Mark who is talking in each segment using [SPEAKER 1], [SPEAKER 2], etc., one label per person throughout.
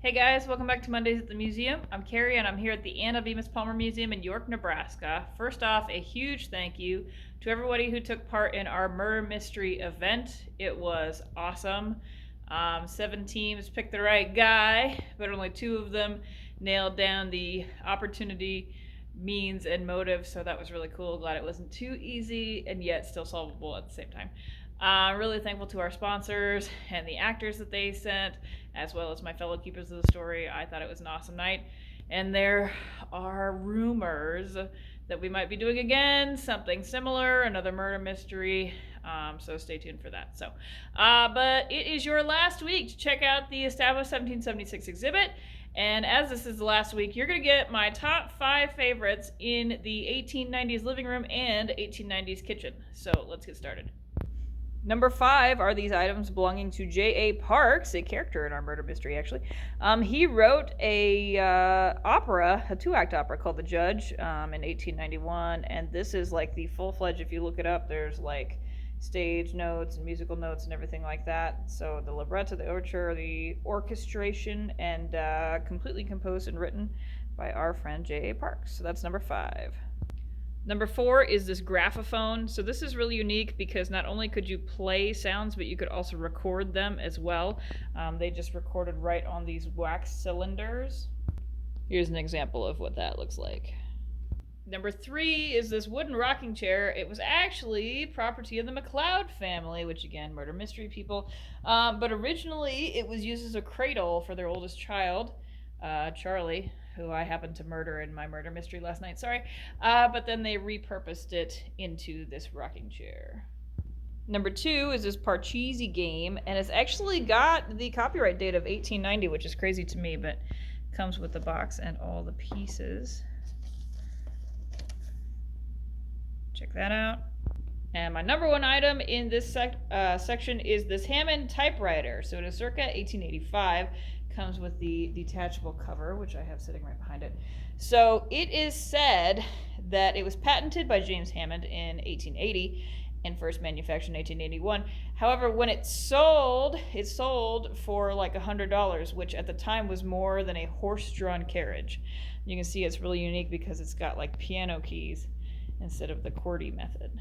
[SPEAKER 1] Hey guys, welcome back to Mondays at the Museum. I'm Carrie and I'm here at the Anna Bemis Palmer Museum in York, Nebraska. First off, a huge thank you to everybody who took part in our murder mystery event. It was awesome. 7 teams picked the right guy, but only 2 of them nailed down the opportunity, means, and motive, so that was really cool. Glad it wasn't too easy and yet still solvable at the same time. Really thankful to our sponsors and the actors that they sent, as well as my fellow keepers of the story. I thought it was an awesome night. And there are rumors that we might be doing again something similar, another murder mystery. So stay tuned for that. But it is your last week to check out the Established 1776 exhibit. And as this is the last week, you're going to get my top 5 favorites in the 1890s living room and 1890s kitchen. So let's get started. Number 5 are these items belonging to J.A. Parks, a character in our murder mystery, actually. He wrote a opera, a 2-act opera called The Judge, in 1891, and this is like the full-fledged, if you look it up, there's like stage notes and musical notes and everything like that. So the libretto, the overture, the orchestration, and completely composed and written by our friend J.A. Parks. So that's number 5. Number 4 is this graphophone. So this is really unique because not only could you play sounds, but you could also record them as well. They just recorded right on these wax cylinders. Here's an example of what that looks like. Number 3 is this wooden rocking chair. It was actually property of the McLeod family, which again, murder mystery people. But originally it was used as a cradle for their oldest child, Charlie, who I happened to murder in my murder mystery last night, sorry. But then they repurposed it into this rocking chair. Number 2 is this Parcheesi game, and it's actually got the copyright date of 1890, which is crazy to me, but comes with the box and all the pieces. Check that out. And my number 1 item in this section is this Hammond typewriter. So it is circa 1885. Comes with the detachable cover, which I have sitting right behind it. So it is said that it was patented by James Hammond in 1880 and first manufactured in 1881. However, when it sold for like $100, which at the time was more than a horse-drawn carriage. You can see it's really unique because it's got like piano keys instead of the QWERTY method.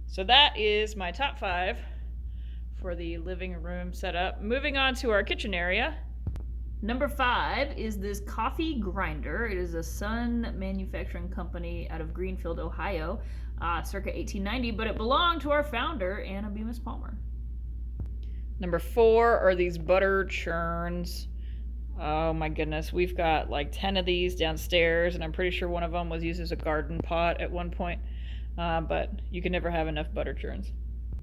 [SPEAKER 1] So that is my top 5 for the living room setup. Moving on to our kitchen area. Number 5 is this coffee grinder. It is a Sun Manufacturing Company out of Greenfield, Ohio, circa 1890, but it belonged to our founder, Anna Bemis Palmer. Number 4 are these butter churns. Oh my goodness, we've got like 10 of these downstairs, and I'm pretty sure one of them was used as a garden pot at one point, but you can never have enough butter churns.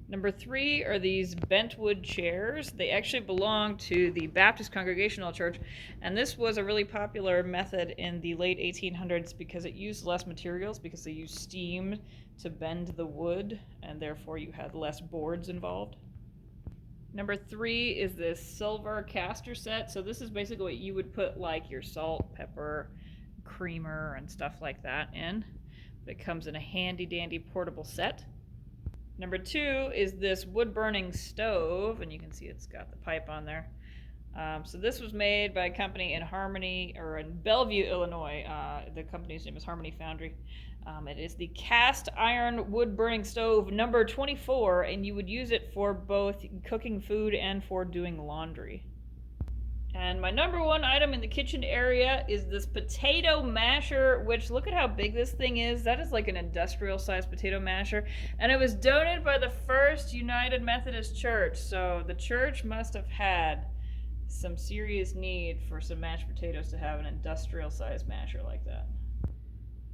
[SPEAKER 1] Number 3 are these bentwood chairs. They actually belong to the Baptist Congregational Church, and this was a really popular method in the late 1800s because it used less materials, because they used steam to bend the wood, and therefore you had less boards involved. Number 3 is this silver caster set. So this is basically what you would put like your salt, pepper, creamer, and stuff like that in. It comes in a handy dandy portable set. Number 2 is this wood-burning stove, and you can see it's got the pipe on there. So this was made by a company in Bellevue, Illinois. The company's name is Harmony Foundry. It is the cast iron wood-burning stove number 24, and you would use it for both cooking food and for doing laundry. And my number 1 item in the kitchen area is this potato masher, which look at how big this thing is. That is like an industrial sized potato masher. And it was donated by the First United Methodist Church. So the church must have had some serious need for some mashed potatoes to have an industrial sized masher like that.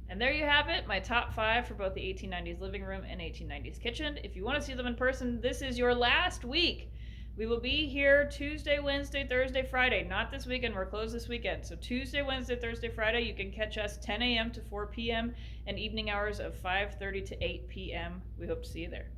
[SPEAKER 1] And there you have it, my top 5 for both the 1890s living room and 1890s kitchen. If you want to see them in person, this is your last week. We will be here Tuesday, Wednesday, Thursday, Friday. Not this weekend. We're closed this weekend. So Tuesday, Wednesday, Thursday, Friday, you can catch us 10 a.m. to 4 p.m. and evening hours of 5:30 to 8 p.m. We hope to see you there.